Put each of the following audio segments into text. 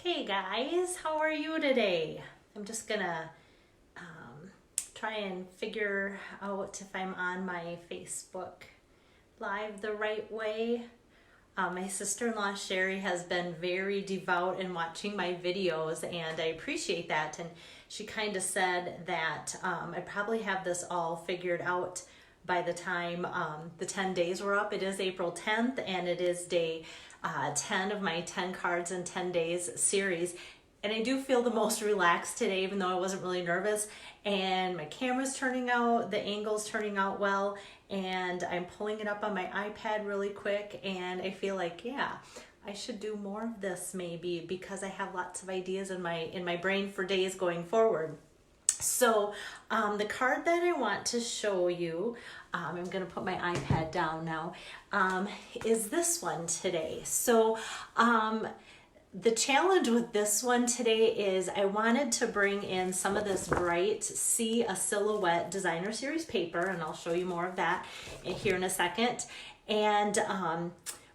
Okay guys, how are you today? I'm just gonna try and figure out if I'm on my Facebook Live the right way. My sister-in-law Sherry has been very devout in watching my videos, and I appreciate that. And she kind of said that I probably have this all figured out by the time the 10 days were up. It is April 10th, and it is day 10 of my 10 cards in 10 days series. And I do feel the most relaxed today, even though I wasn't really nervous. And my camera's turning out, the angle's turning out well, and I'm pulling it up on my iPad really quick, and I feel like, yeah, I should do more of this maybe, because I have lots of ideas in my brain for days going forward. So the card that I want to show you, I'm going to put my iPad down now, is this one today. So the challenge with this one today is I wanted to bring in some of this bright See a Silhouette designer series paper, and I'll show you more of that here in a second. And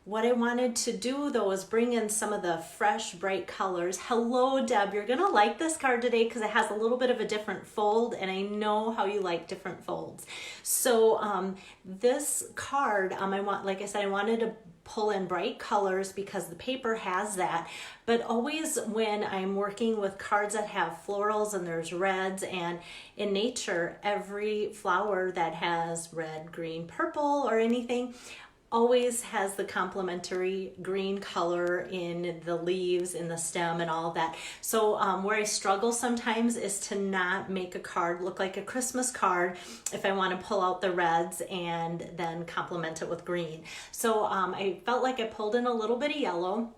what I wanted to do though is bring in some of the fresh, bright colors. Hello, Deb. You're gonna like this card today because it has a little bit of a different fold, and I know how you like different folds. So this card, like I said, I wanted to pull in bright colors because the paper has that. But always when I'm working with cards that have florals and there's reds, and in nature, every flower that has red, green, purple, or anything always has the complementary green color in the leaves, in the stem, and all of that. So where I struggle sometimes is to not make a card look like a Christmas card if I want to pull out the reds and then complement it with green. So I felt like I pulled in a little bit of yellow,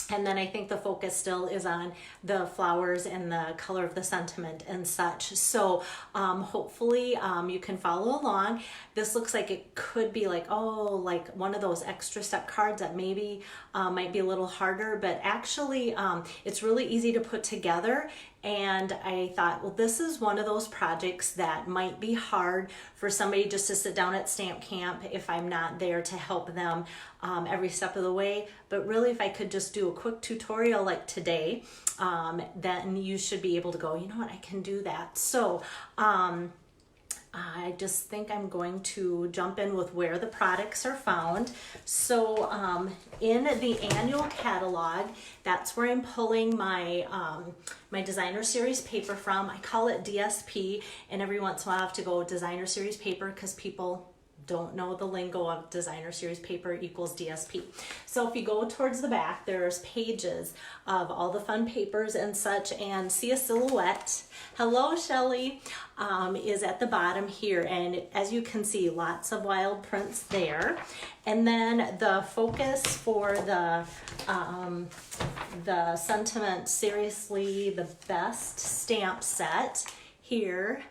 and then I think the focus still is on the flowers and the color of the sentiment and such. So hopefully you can follow along. This looks like it could be like one of those extra step cards that maybe might be a little harder, but actually it's really easy to put together. And I thought, well, this is one of those projects that might be hard for somebody just to sit down at Stamp Camp if I'm not there to help them every step of the way. But really, if I could just do a quick tutorial like today, then you should be able to go, you know what, I can do that. So I just think I'm going to jump in with where the products are found. So in the annual catalog, that's where I'm pulling my my designer series paper from. I call it DSP, and every once in a while I have to go designer series paper because people don't know the lingo of designer series paper equals DSP. So if you go towards the back, there's pages of all the fun papers and such, and See a Silhouette, hello Shelly, is at the bottom here. And as you can see, lots of wild prints there. And then the focus for the Sentiment Seriously the Best stamp set here.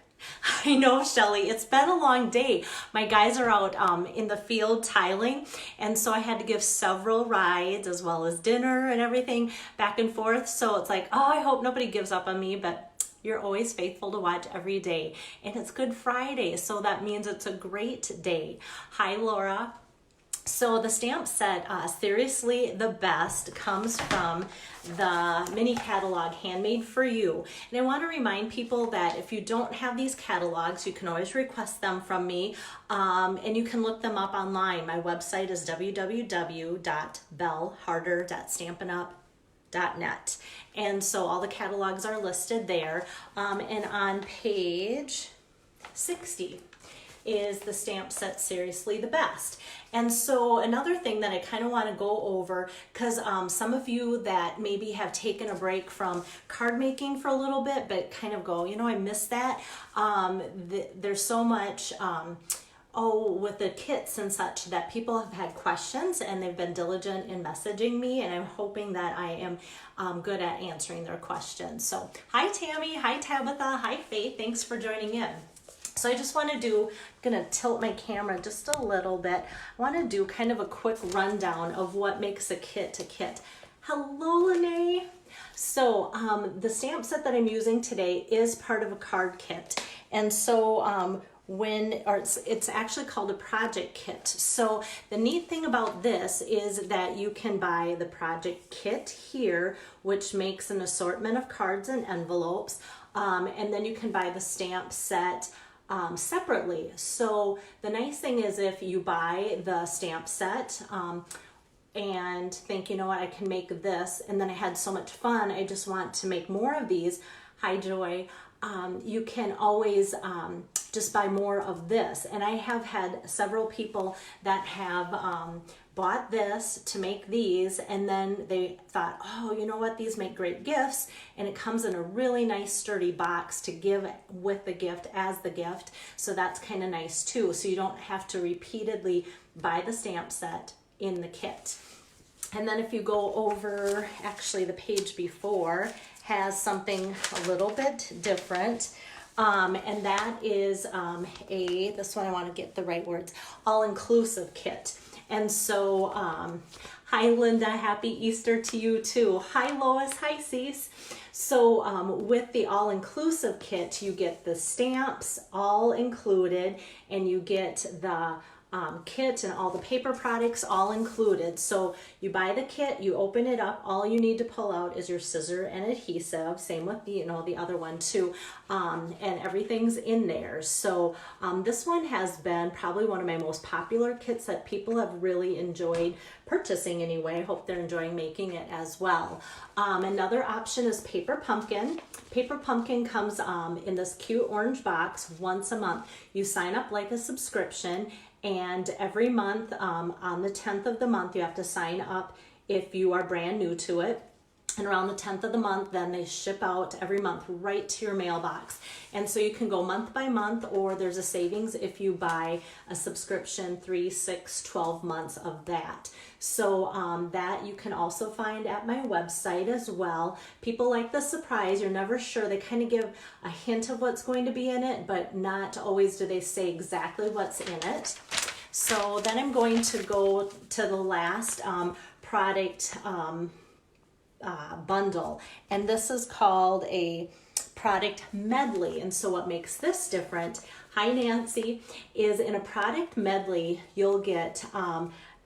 I know, Shelly, it's been a long day. My guys are out in the field tiling, and so I had to give several rides as well as dinner and everything back and forth. So it's like, oh, I hope nobody gives up on me, but you're always faithful to watch every day. And it's Good Friday, so that means it's a great day. Hi, Laura. So the stamp set, Seriously the Best, comes from the mini catalog Handmade for You. And I want to remind people that if you don't have these catalogs, you can always request them from me, and you can look them up online. My website is www.belleharder.stampinup.net. And so all the catalogs are listed there. And on page 60 is the stamp set Seriously the Best. And so another thing that I kind of want to go over, because some of you that maybe have taken a break from card making for a little bit, but kind of go, you know, I miss that. There's so much with the kits and such that people have had questions, and they've been diligent in messaging me, and I'm hoping that I am good at answering their questions. So hi Tammy, hi Tabitha, hi Faith, thanks for joining in. So I just want to do, I'm going to tilt my camera just a little bit. I want to do kind of a quick rundown of what makes a kit a kit. Hello, Lene. So the stamp set that I'm using today is part of a card kit. And so it's actually called a project kit. So the neat thing about this is that you can buy the project kit here, which makes an assortment of cards and envelopes, and then you can buy the stamp set separately. So the nice thing is if you buy the stamp set and think, you know what, I can make this, and then I had so much fun, I just want to make more of these. Hi, Joy. You can always just buy more of this. And I have had several people that have bought this to make these, and then they thought, oh, you know what, these make great gifts, and it comes in a really nice sturdy box to give with the gift as the gift. So that's kind of nice too. So you don't have to repeatedly buy the stamp set in the kit. And then if you go over, actually the page before has something a little bit different. And that is this one, I want to get the right words, all-inclusive kit. And so, hi Linda, happy Easter to you too. Hi Lois, hi Cease. So with the all-inclusive kit, you get the stamps all included, and you get the kit and all the paper products all included. So you buy the kit, you open it up, all you need to pull out is your scissor and adhesive, same with the, the other one too, and everything's in there. So this one has been probably one of my most popular kits that people have really enjoyed purchasing anyway. I hope they're enjoying making it as well. Another option is Paper Pumpkin. Paper Pumpkin comes in this cute orange box once a month. You sign up like a subscription, and every month on the 10th of the month you have to sign up if you are brand new to it. And around the 10th of the month, then they ship out every month right to your mailbox. And so you can go month by month, or there's a savings if you buy a subscription 3, 6, 12 months of that. So that you can also find at my website as well. People like the surprise. You're never sure. They kind of give a hint of what's going to be in it, but not always do they say exactly what's in it. So then I'm going to go to the last product bundle, and this is called a product medley. And so what makes this different, hi Nancy, is in a product medley you'll get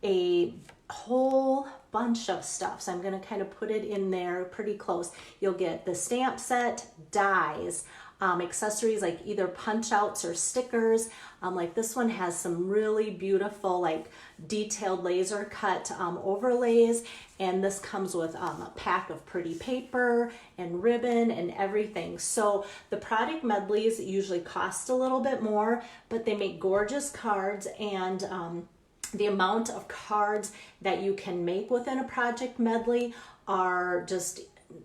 a whole bunch of stuff. So I'm going to kind of put it in there pretty close. You'll get the stamp set, dies, accessories like either punch outs or stickers. Like this one has some really beautiful like detailed laser cut overlays, and this comes with a pack of pretty paper and ribbon and everything. So the product medleys usually cost a little bit more, but they make gorgeous cards, and the amount of cards that you can make within a project medley are just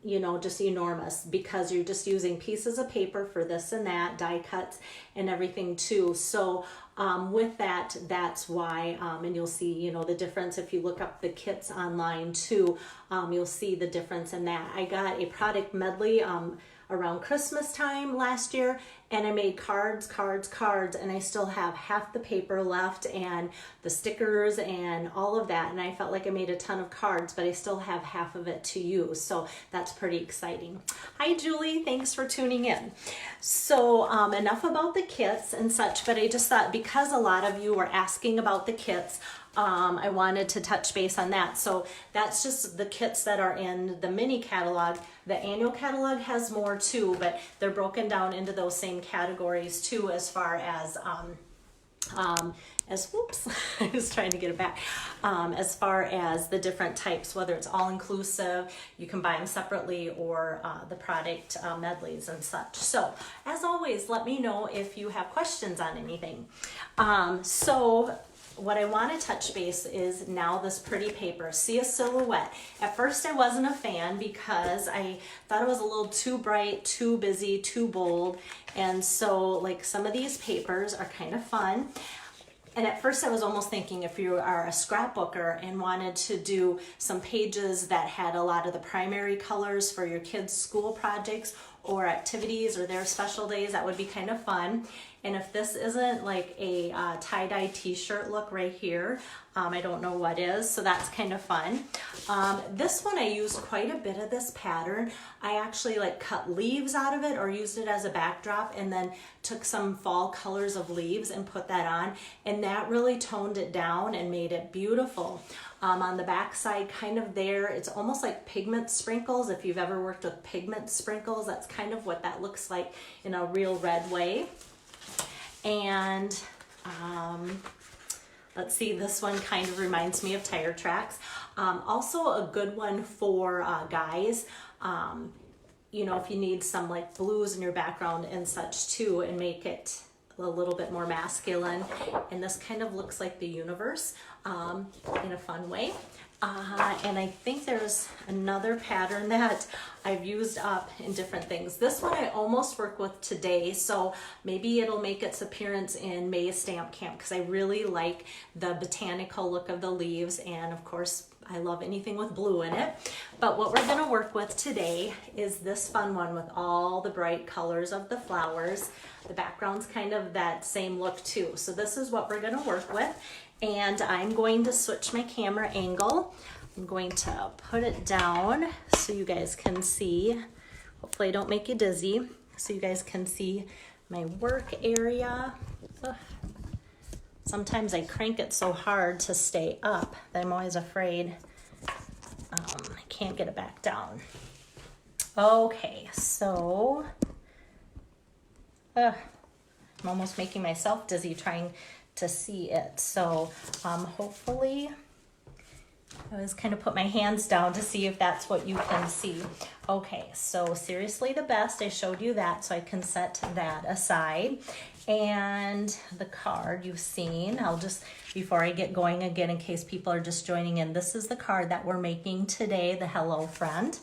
enormous, because you're just using pieces of paper for this and that, die cuts and everything too. So with that, that's why, and you'll see, the difference if you look up the kits online too, you'll see the difference in that. I got a product medley around Christmas time last year, and I made cards, and I still have half the paper left and the stickers and all of that, and I felt like I made a ton of cards, but I still have half of it to use, so that's pretty exciting. Hi Julie, thanks for tuning in. So enough about the kits and such, but I just thought because a lot of you were asking about the kits, I wanted to touch base on that. So that's just the kits that are in the mini catalog. The annual catalog has more too, but they're broken down into those same categories too, as far as whoops, I was trying to get it back. As far as the different types, whether it's all inclusive, you can buy them separately, or the product medleys and such. So as always, let me know if you have questions on anything. So what I want to touch base is now this pretty paper, See a Silhouette. At first I wasn't a fan because I thought it was a little too bright, too busy, too bold, and so like some of these papers are kind of fun. And at first I was almost thinking if you are a scrapbooker and wanted to do some pages that had a lot of the primary colors for your kids' school projects, or activities or their special days, that would be kind of fun. And if this isn't like a tie-dye t-shirt look right here, I don't know what is, so that's kind of fun. This one I used quite a bit of this pattern. I actually like cut leaves out of it or used it as a backdrop and then took some fall colors of leaves and put that on, and that really toned it down and made it beautiful. On the back side, kind of there, it's almost like pigment sprinkles. If you've ever worked with pigment sprinkles, that's kind of what that looks like in a real red way. And let's see, this one kind of reminds me of tire tracks. Also a good one for guys. You know, if you need some like blues in your background and such too, and make it a little bit more masculine. And this kind of looks like the universe in a fun way. And I think there's another pattern that I've used up in different things. This one I almost work with today, so maybe it'll make its appearance in May's Stamp Camp, because I really like the botanical look of the leaves, and of course I love anything with blue in it. But what we're going to work with today is this fun one with all the bright colors of the flowers. The background's kind of that same look too. So this is what we're going to work with. And I'm going to switch my camera angle. I'm going to put it down so you guys can see. Hopefully I don't make you dizzy. So you guys can see my work area. Ugh. Sometimes I crank it so hard to stay up that I'm always afraid I can't get it back down. Okay, so I'm almost making myself dizzy trying to see it. So hopefully, I always kind of put my hands down to see if that's what you can see. Okay, so Seriously the Best, I showed you that, so I can set that aside. And the card you've seen, I'll just, before I get going again, in case people are just joining in, this is the card that we're making today, the Hello Friend.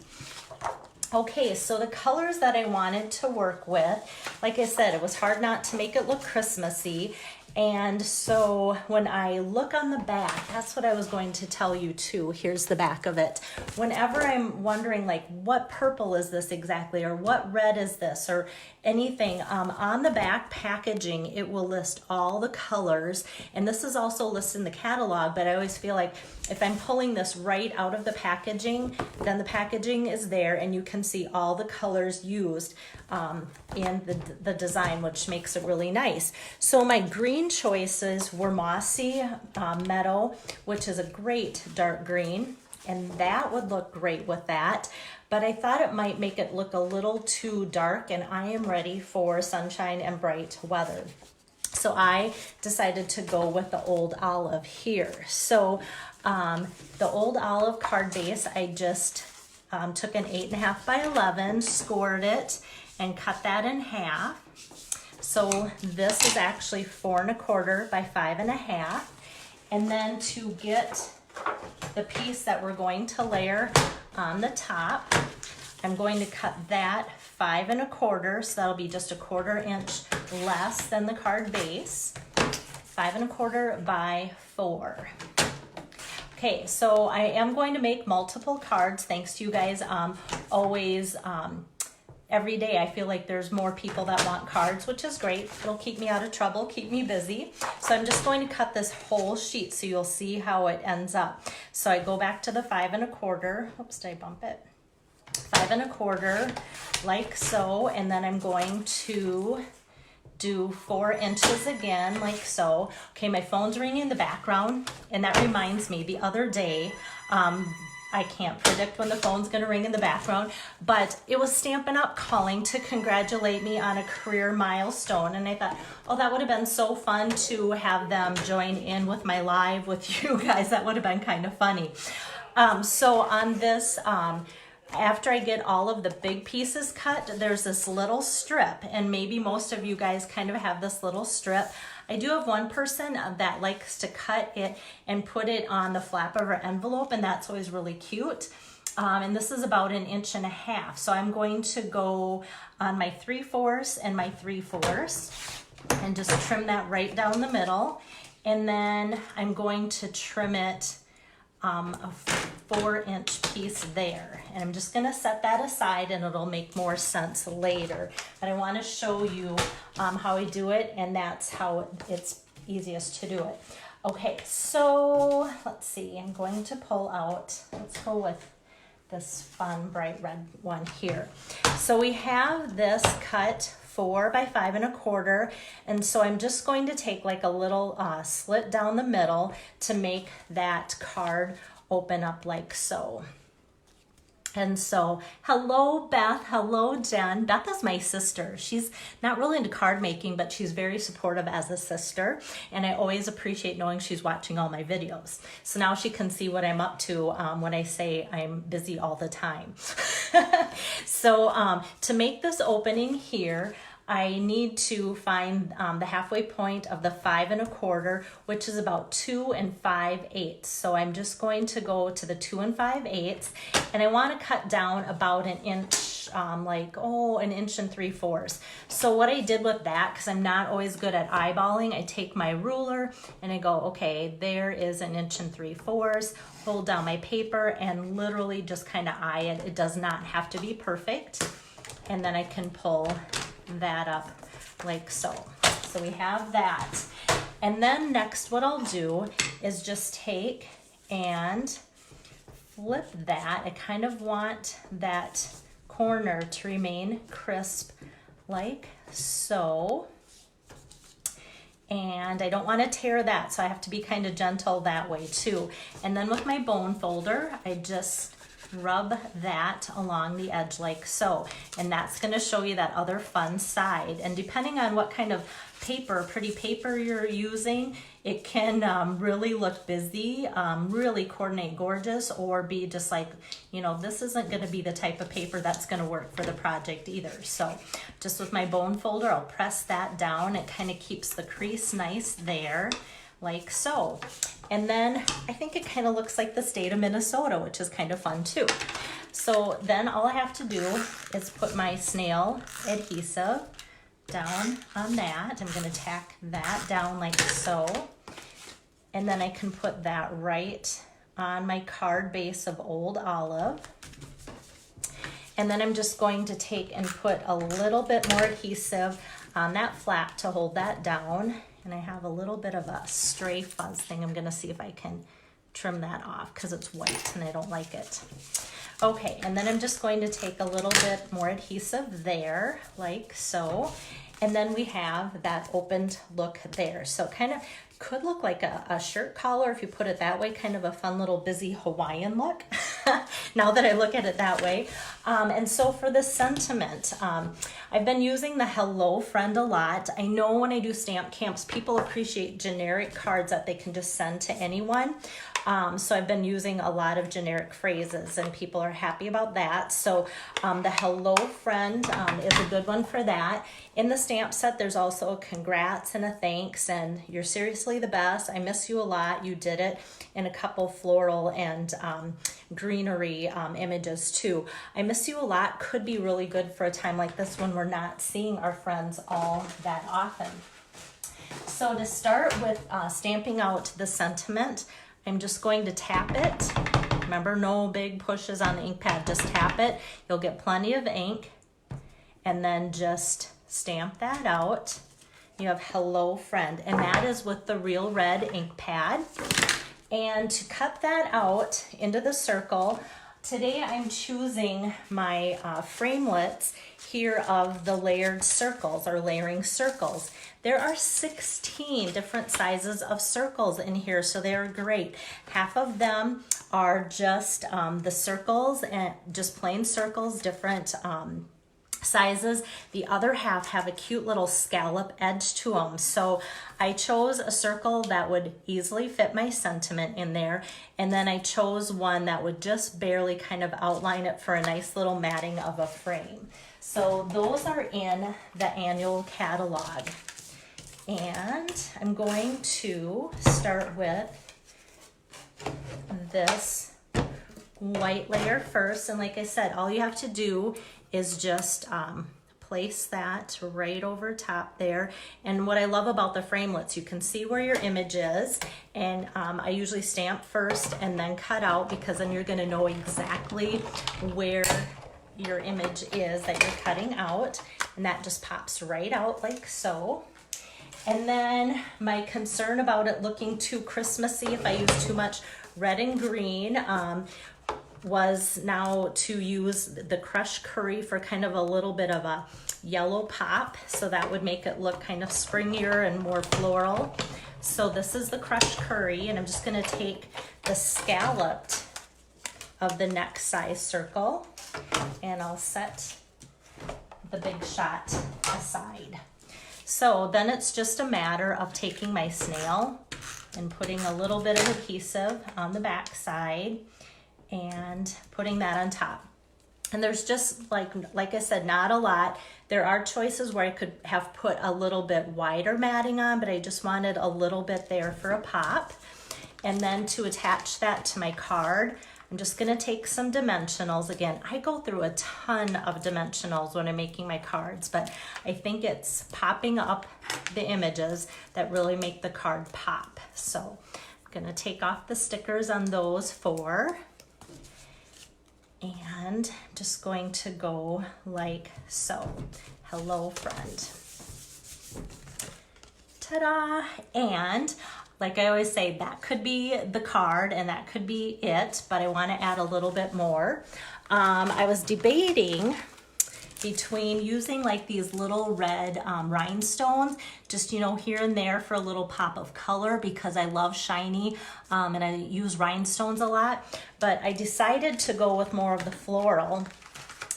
Okay, so the colors that I wanted to work with, like I said, it was hard not to make it look Christmassy. And so when I look on the back, that's what I was going to tell you too. Here's the back of it. Whenever I'm wondering like, what purple is this exactly? Or what red is this? Or anything, on the back packaging, it will list all the colors. And this is also listed in the catalog, but I always feel like if I'm pulling this right out of the packaging, then the packaging is there and you can see all the colors used in the design, which makes it really nice. So my green choices were Mossy Meadow, which is a great dark green, and that would look great with that. But I thought it might make it look a little too dark, and I am ready for sunshine and bright weather. So I decided to go with the Old Olive here. So the Old Olive card base, I just took an 8.5 by 11, scored it, and cut that in half. So this is actually 4 1/4 by 5 1/2. And then to get the piece that we're going to layer on the top, I'm going to cut that 5 1/4, so that'll be just 1/4 inch less than the card base. 5 1/4 by 4. Okay, so I am going to make multiple cards, thanks to you guys. Always, every day I feel like there's more people that want cards, which is great. It'll keep me out of trouble, keep me busy. So I'm just going to cut this whole sheet so you'll see how it ends up. So I go back to the 5 1/4. Oops, did I bump it? 5 1/4, like so, and then I'm going to do 4 inches again, like so. Okay, my phone's ringing in the background, and that reminds me, the other day, I can't predict when the phone's gonna ring in the background, but it was Stampin' Up! Calling to congratulate me on a career milestone, and I thought, oh, that would have been so fun to have them join in with my live with you guys. That would have been kind of funny. So on this, after I get all of the big pieces cut, there's this little strip, and maybe most of you guys kind of have this little strip. I do have one person that likes to cut it and put it on the flap of her envelope, and that's always really cute. And this is about 1.5 inches. So I'm going to go on my 3/4 and my 3/4 and just trim that right down the middle. And then I'm going to trim it a 4-inch piece there. And I'm just gonna set that aside and it'll make more sense later. But I wanna show you how I do it, and that's how it's easiest to do it. Okay, so let's see, I'm going to pull out, let's go with this fun bright red one here. So we have this cut 4 by 5 1/4, and so I'm just going to take like a little slit down the middle to make that card open up like so. And so, hello Beth, hello Jen. Beth is my sister. She's not really into card making, but she's very supportive as a sister. And I always appreciate knowing she's watching all my videos. So now she can see what I'm up to when I say I'm busy all the time. So to make this opening here, I need to find the halfway point of the 5 1/4, which is about 2 5/8. So I'm just going to go to the 2 5/8, and I want to cut down about an inch, an inch 3/4. So what I did with that, because I'm not always good at eyeballing, I take my ruler and I go, okay, there is an inch 3/4. Hold down my paper and literally just kind of eye it. It does not have to be perfect. And then I can pull that up like so. So we have that. And then next what I'll do is just take and flip that. I kind of want that corner to remain crisp like so. And I don't want to tear that, so I have to be kind of gentle that way too. And then with my bone folder, I just rub that along the edge like so, and that's going to show you that other fun side. And depending on what kind of paper, pretty paper you're using, it can really look busy, really coordinate gorgeous, or be just like, you know, this isn't going to be the type of paper that's going to work for the project either. So just with my bone folder, I'll press that down. It kind of keeps the crease nice there like so. And then I think it kind of looks like the state of Minnesota, which is kind of fun too. So then all I have to do is put my snail adhesive down on that. I'm going to tack that down like so. And then I can put that right on my card base of Old Olive. And then I'm just going to take and put a little bit more adhesive on that flap to hold that down. And I have a little bit of a stray fuzz thing. I'm gonna see if I can trim that off because it's white and I don't like it. Okay, and then I'm just going to take a little bit more adhesive there, like so. And then we have that opened look there. So it kind of could look like a shirt collar if you put it that way, kind of a fun little busy Hawaiian look, now that I look at it that way. And so for the sentiment, I've been using the Hello Friend a lot. I know when I do stamp camps, people appreciate generic cards that they can just send to anyone. So I've been using a lot of generic phrases and people are happy about that. So the Hello Friend is a good one for that. In the stamp set, there's also a congrats and a thanks and you're seriously the best. I miss you a lot. You did it, in a couple floral and greenery images too. I miss you a lot could be really good for a time like this when we're not seeing our friends all that often. So to start with stamping out the sentiment, I'm just going to tap it. Remember, no big pushes on the ink pad, just tap it. You'll get plenty of ink. And then just stamp that out. You have Hello Friend, and that is with the Real Red ink pad. And to cut that out into the circle, today I'm choosing my framelits here of the layered circles or layering circles. There are 16 different sizes of circles in here, so they are great. Half of them are just the circles and just plain circles, different sizes. The other half have a cute little scallop edge to them. So I chose a circle that would easily fit my sentiment in there. And then I chose one that would just barely kind of outline it for a nice little matting of a frame. So those are in the annual catalog. And I'm going to start with this white layer first. And like I said, all you have to do is just place that right over top there. And what I love about the framelits, you can see where your image is, and I usually stamp first and then cut out, because then you're going to know exactly where your image is that you're cutting out, and that just pops right out like so. And then my concern about it looking too Christmassy, if I use too much red and green, was now to use the crushed curry for kind of a little bit of a yellow pop, so that would make it look kind of springier and more floral. So this is the crushed curry, and I'm just going to take the scalloped of the neck size circle, and I'll set the big shot aside. So then it's just a matter of taking my snail and putting a little bit of adhesive on the back side and putting that on top. And there's just, like I said, not a lot. There are choices where I could have put a little bit wider matting on, but I just wanted a little bit there for a pop. And then to attach that to my card, I'm just gonna take some dimensionals. Again, I go through a ton of dimensionals when I'm making my cards, but I think it's popping up the images that really make the card pop. So I'm gonna take off the stickers on those 4. And I'm just going to go like so. Hello, friend. Ta-da! And like I always say, that could be the card and that could be it, but I want to add a little bit more. I was debating between using like these little red rhinestones, just, you know, here and there for a little pop of color, because I love shiny and I use rhinestones a lot. But I decided to go with more of the floral.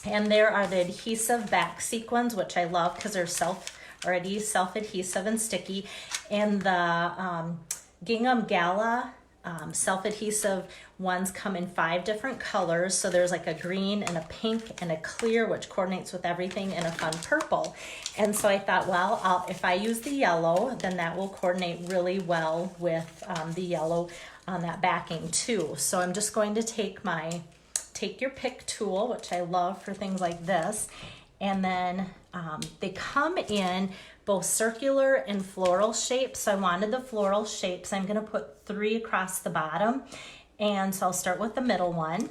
And there are the adhesive back sequins, which I love because they're already self-adhesive and sticky. And the Gingham Gala self-adhesive ones come in 5 different colors. So there's like a green and a pink and a clear, which coordinates with everything, and a fun purple. And so I thought, well, if I use the yellow, then that will coordinate really well with the yellow on that backing too. So I'm just going to take my Take Your Pick tool, which I love for things like this. And then they come in both circular and floral shapes. So I wanted the floral shapes. I'm gonna put 3 across the bottom. And so I'll start with the middle one.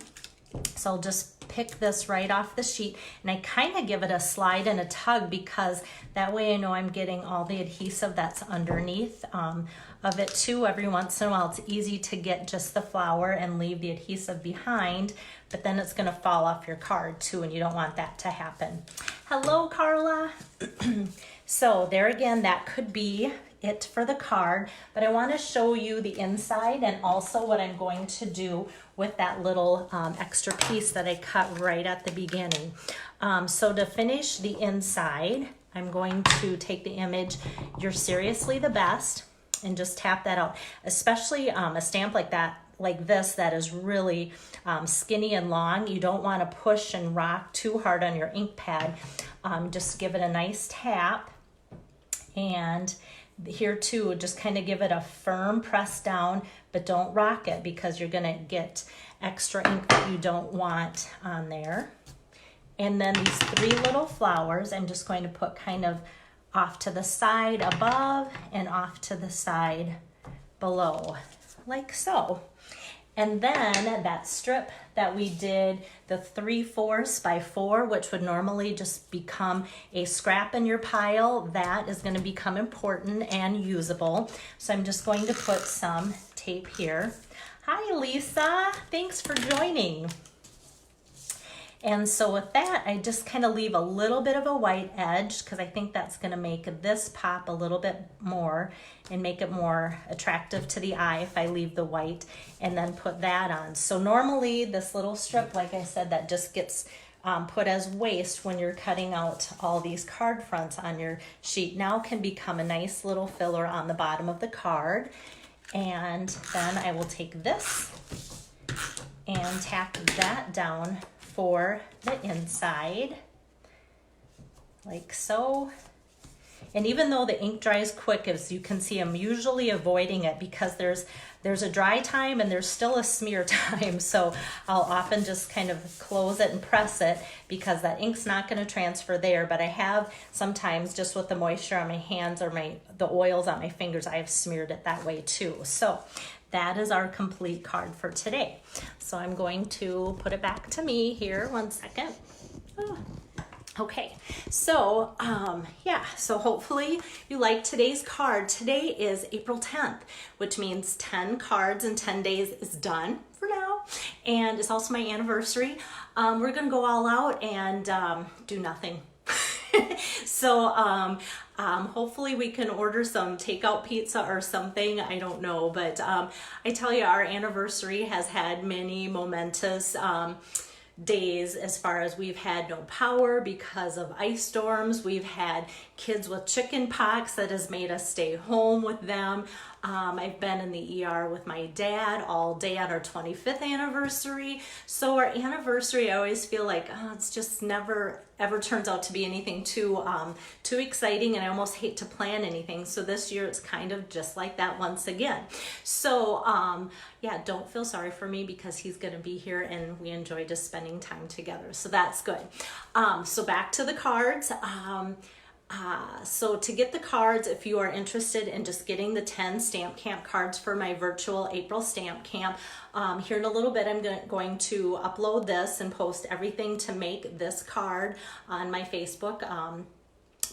So I'll just pick this right off the sheet, and I kind of give it a slide and a tug, because that way I know I'm getting all the adhesive that's underneath of it too. Every once in a while, it's easy to get just the flower and leave the adhesive behind, but then it's gonna fall off your card too, and you don't want that to happen. Hello, Carla. So there again, that could be it for the card, but I want to show you the inside and also what I'm going to do with that little extra piece that I cut right at the beginning. So to finish the inside, I'm going to take the image, You're Seriously the Best, and just tap that out. Especially a stamp like that, like this, that is really skinny and long. You don't want to push and rock too hard on your ink pad. Just give it a nice tap. And here too, just kind of give it a firm press down, but don't rock it, because you're gonna get extra ink that you don't want on there. And then these 3 little flowers, I'm just going to put kind of off to the side above and off to the side below, like so. And then that strip that we did, the 3/4 by 4, which would normally just become a scrap in your pile, that is going to become important and usable. So I'm just going to put some tape here. Hi, Lisa. Thanks for joining. And so with that, I just kind of leave a little bit of a white edge, because I think that's going to make this pop a little bit more and make it more attractive to the eye if I leave the white, and then put that on. So normally this little strip, like I said, that just gets put as waste when you're cutting out all these card fronts on your sheet, now can become a nice little filler on the bottom of the card. And then I will take this and tap that down for the inside, like so. And even though the ink dries quick, as you can see, I'm usually avoiding it because there's a dry time and there's still a smear time. So I'll often just kind of close it and press it because that ink's not going to transfer there. But I have sometimes, just with the moisture on my hands or the oils on my fingers, I have smeared it that way too. So that is our complete card for today. So I'm going to put it back to me here. 1 second. Oh. Okay, so yeah, so hopefully you like today's card. Today is April 10th, which means 10 cards in 10 days is done for now. And it's also my anniversary. We're gonna go all out and do nothing. So hopefully we can order some takeout pizza or something. I don't know, but I tell you, our anniversary has had many momentous days as far as we've had no power because of ice storms. We've had kids with chicken pox that has made us stay home with them. I've been in the ER with my dad all day on our 25th anniversary. So our anniversary, I always feel like it's just never ever turns out to be anything too exciting, and I almost hate to plan anything. So this year it's kind of just like that once again. So yeah, don't feel sorry for me because he's gonna be here and we enjoy just spending time together. So that's good. So back to the cards. So to get the cards, if you are interested in just getting the 10 Stamp Camp cards for my virtual April Stamp Camp, here in a little bit I'm going to upload this and post everything to make this card on my Facebook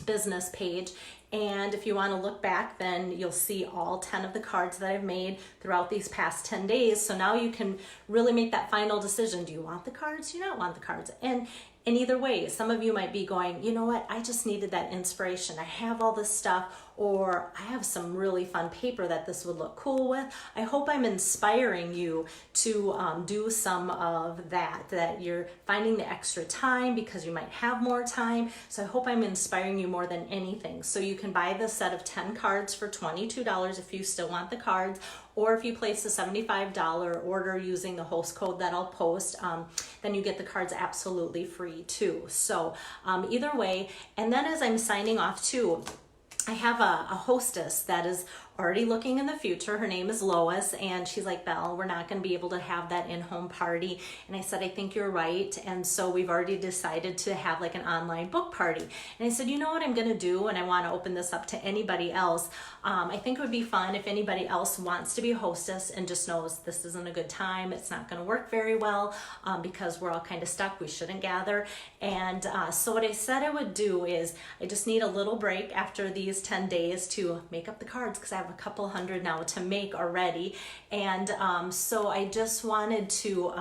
business page. And if you want to look back, then you'll see all 10 of the cards that I've made throughout these past 10 days. So now you can really make that final decision. Do you want the cards? Do you not want the cards? And either way, some of you might be going, you know what, I just needed that inspiration. I have all this stuff, or I have some really fun paper that this would look cool with. I hope I'm inspiring you to do some of that you're finding the extra time because you might have more time. So I hope I'm inspiring you more than anything. So you can buy the set of 10 cards for $22 if you still want the cards, or if you place a $75 order using the host code that I'll post, then you get the cards absolutely free too. So either way, and then as I'm signing off too, I have a hostess that is already looking in the future. Her name is Lois, and she's like, Belle, we're not going to be able to have that in-home party. And I said, I think you're right. And so we've already decided to have like an online book party. And I said, you know what I'm going to do? And I want to open this up to anybody else. I think it would be fun if anybody else wants to be a hostess and just knows this isn't a good time. It's not going to work very well because we're all kind of stuck. We shouldn't gather. And so what I said I would do is I just need a little break after these 10 days to make up the cards because I have a couple hundred now to make already. And so I just wanted to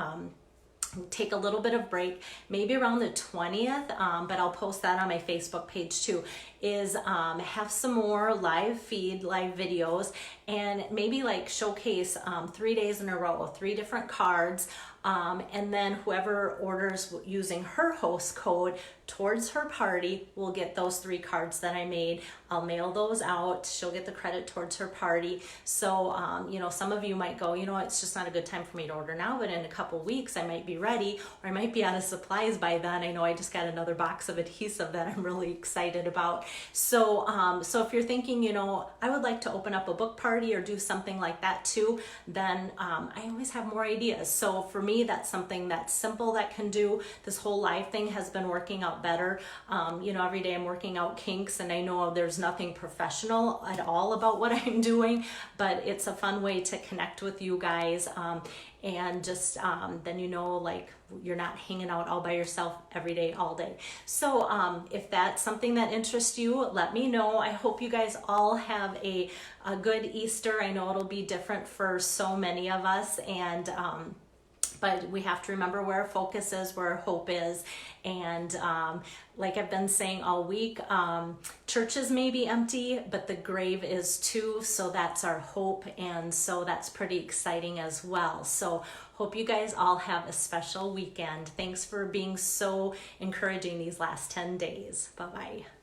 take a little bit of break, maybe around the 20th, but I'll post that on my Facebook page too, is have some more live videos, and maybe like showcase 3 days in a row, 3 different cards, and then whoever orders using her host code towards her party will get those 3 cards that I made. I'll mail those out. She'll get the credit towards her party. So, you know, some of you might go, you know, it's just not a good time for me to order now, but in a couple weeks I might be ready, or I might be out of supplies by then. I know I just got another box of adhesive that I'm really excited about. So, so if you're thinking, you know, I would like to open up a book party or do something like that too, then I always have more ideas. So for me, that's something that's simple that can do. This whole live thing has been working out better. You know, every day I'm working out kinks, and I know there's nothing professional at all about what I'm doing, but it's a fun way to connect with you guys. And just then, you know, like you're not hanging out all by yourself every day, all day. So if that's something that interests you, let me know. I hope you guys all have a good Easter. I know it'll be different for so many of us, and but we have to remember where our focus is, where our hope is. And like I've been saying all week, churches may be empty, but the grave is too. So that's our hope. And so that's pretty exciting as well. So hope you guys all have a special weekend. Thanks for being so encouraging these last 10 days. Bye-bye.